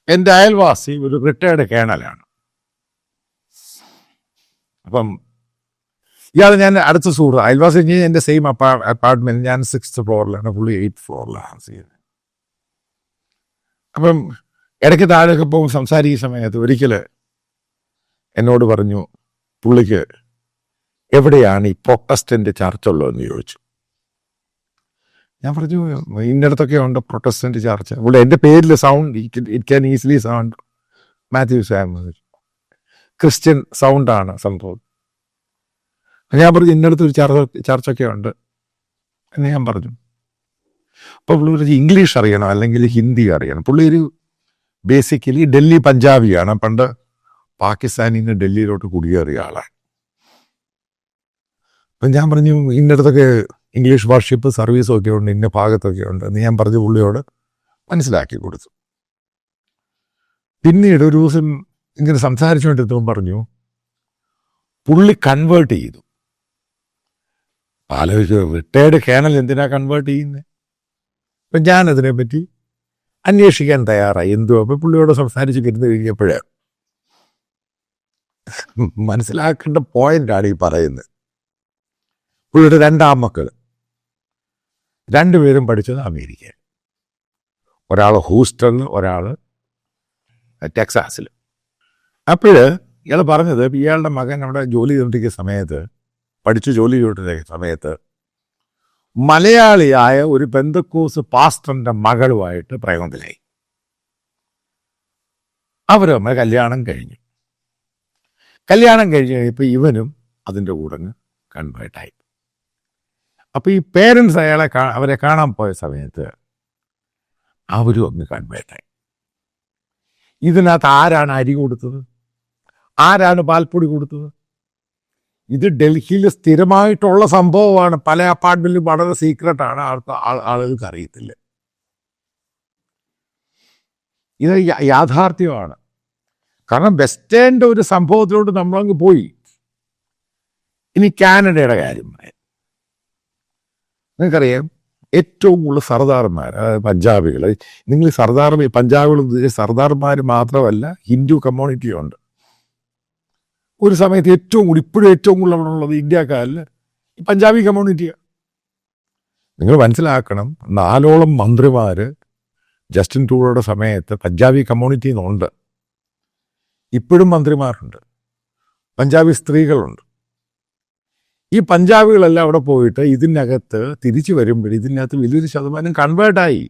എൻ്റെ അയൽവാസി ഒരു റിട്ടയർഡ് കേണലാണ്. അപ്പം ഇയാൾ ഞാൻ അടുത്ത സുഹൃത്ത്, അയൽവാസി എൻ്റെ സെയിം അപ്പാർട്ട്മെന്റ്, ഞാൻ 6th ഫ്ലോറിലാണ്, പുള്ളി 8th ഫ്ലോറിലാണ് ചെയ്യുന്നത്. അപ്പം ഇടയ്ക്ക് താഴെയൊക്കെ പോകും സംസാരിക്കുന്ന സമയത്ത് ഒരിക്കൽ എന്നോട് പറഞ്ഞു, പുള്ളിക്ക് എവിടെയാണ് ഈ പ്രൊട്ടസ്റ്റന്റ് ചർച്ച ഉള്ളതെന്ന് ചോദിച്ചു. ഞാൻ പറഞ്ഞു ഇന്നടത്തൊക്കെ ഉണ്ട് പ്രൊട്ടസ്റ്റന്റ് ചർച്ച. ഇവിടെ എൻ്റെ പേരിൽ sound it can easily sound Mathew Samuel, Christian സൗണ്ടാണ് സംഭവം. ഞാൻ പറഞ്ഞു ഇന്നടത്ത് ഒരു ചർച്ചൊക്കെ ഉണ്ട് എന്ന് ഞാൻ പറഞ്ഞു. അപ്പോൾ പുള്ളി പറഞ്ഞു ഇംഗ്ലീഷ് അറിയണം അല്ലെങ്കിൽ ഹിന്ദി അറിയണം. പുള്ളി ഒരു ബേസിക്കലി ഡൽഹി പഞ്ചാബിയാണ്, പണ്ട് പാകിസ്ഥാനിൽ നിന്ന് ഡൽഹിയിലോട്ട് കുടിയേറിയ ആളാണ്. അപ്പം ഞാൻ പറഞ്ഞു ഇന്നടത്തൊക്കെ ഇംഗ്ലീഷ് വർഷിപ്പ് സർവീസും ഒക്കെ ഉണ്ട്, ഇന്ന ഭാഗത്തൊക്കെ ഉണ്ട് എന്ന് ഞാൻ പറഞ്ഞു പുള്ളിയോട് മനസ്സിലാക്കി കൊടുത്തു. പിന്നീട് ഒരു ദിവസം ഇങ്ങനെ സംസാരിച്ചുകൊണ്ടിരുന്നപ്പോൾ പറഞ്ഞു പുള്ളി കൺവേർട്ട് ചെയ്തു. ആലോചിച്ചു, റിട്ടയർഡ് കേണൽ എന്തിനാ കൺവേർട്ട് ചെയ്യുന്നത്? അപ്പം ഞാനതിനെപ്പറ്റി അന്വേഷിക്കാൻ തയ്യാറായി. എന്തോ അപ്പം പുള്ളിയോട് സംസാരിച്ച് കിരുന്ന് കഴിഞ്ഞപ്പോഴേ മനസ്സിലാക്കേണ്ട പോയിന്റാണ് ഈ പറയുന്നത്. പുള്ളിയുടെ 2 ആൺമക്കൾ, 2 പേരും പഠിച്ചത് അമേരിക്കയിൽ. ഒരാൾ ഹൂസ്റ്റണിൽ, ഒരാൾ ടെക്സാസിൽ. അപ്പോൾ ഇയാൾ പറഞ്ഞത് ഇയാളുടെ മകൻ അവിടെ ജോലി ചെയ്തുകൊണ്ടിരിക്കുന്ന സമയത്ത്, പഠിച്ച് ജോലി ചെയ്തുകൊണ്ടിരിക്കുന്ന സമയത്ത് മലയാളിയായ ഒരു പെന്തക്കോസ് പാസ്റ്ററിന്റെ മകളുമായിട്ട് പ്രേമത്തിലായി. അവർ നമ്മൾ കല്യാണം കഴിഞ്ഞു കഴിഞ്ഞപ്പോൾ ഇവനും അതിൻ്റെ കൂടെ കൺവേർട്ടായി. അപ്പോൾ ഈ പേരൻസ് അവരെ കാണാൻ പോയ സമയത്ത് അവരും ഒന്ന് കൺവേർട്ടായി. ഇതിനകത്ത് ആരാണ് അരി കൊടുത്തത്? ആരാണ് പാൽപ്പൊടി കൊടുത്തത്? ഇത് ഡൽഹിയിൽ സ്ഥിരമായിട്ടുള്ള സംഭവമാണ്. പല അപ്പാർട്ട്മെന്റിലും വളരെ സീക്രട്ടാണ്, ആളുകൾക്ക് അറിയത്തില്ല. ഇത് യാഥാർത്ഥ്യമാണ്. കാരണം വെസ്റ്റേണിൻ്റെ ഒരു സംഭവത്തിലോട്ട് നമ്മളങ്ങ് പോയി. ഇനി കാനഡയുടെ കാര്യം നിങ്ങൾക്കറിയാം, ഏറ്റവും കൂടുതൽ സർദാർമാർ, പഞ്ചാബികൾ, നിങ്ങൾ പഞ്ചാബികൾ സർദാർമാർ മാത്രമല്ല, ഹിന്ദു കമ്മ്യൂണിറ്റിയും ഉണ്ട്. ഒരു സമയത്ത് ഇപ്പോഴും ഏറ്റവും കൂടുതൽ അവിടെ ഉള്ളത് ഇന്ത്യക്കാരിൽ പഞ്ചാബി കമ്മ്യൂണിറ്റിയാണ്. നിങ്ങൾ മനസ്സിലാക്കണം, 4ഓളം മന്ത്രിമാർ ജസ്റ്റിൻ ട്രൂഡോയുടെ സമയത്ത് പഞ്ചാബി കമ്മ്യൂണിറ്റിയിൽ നിന്നുണ്ട്. ഇപ്പോഴും മന്ത്രിമാരുണ്ട്, പഞ്ചാബി സ്ത്രീകളുണ്ട്. ഈ പഞ്ചാബികളെല്ലാം അവിടെ പോയിട്ട് ഇതിനകത്ത് തിരിച്ചു വരുമ്പോൾ ഇതിനകത്ത് വലിയൊരു ശതമാനം കൺവേർട്ടായി.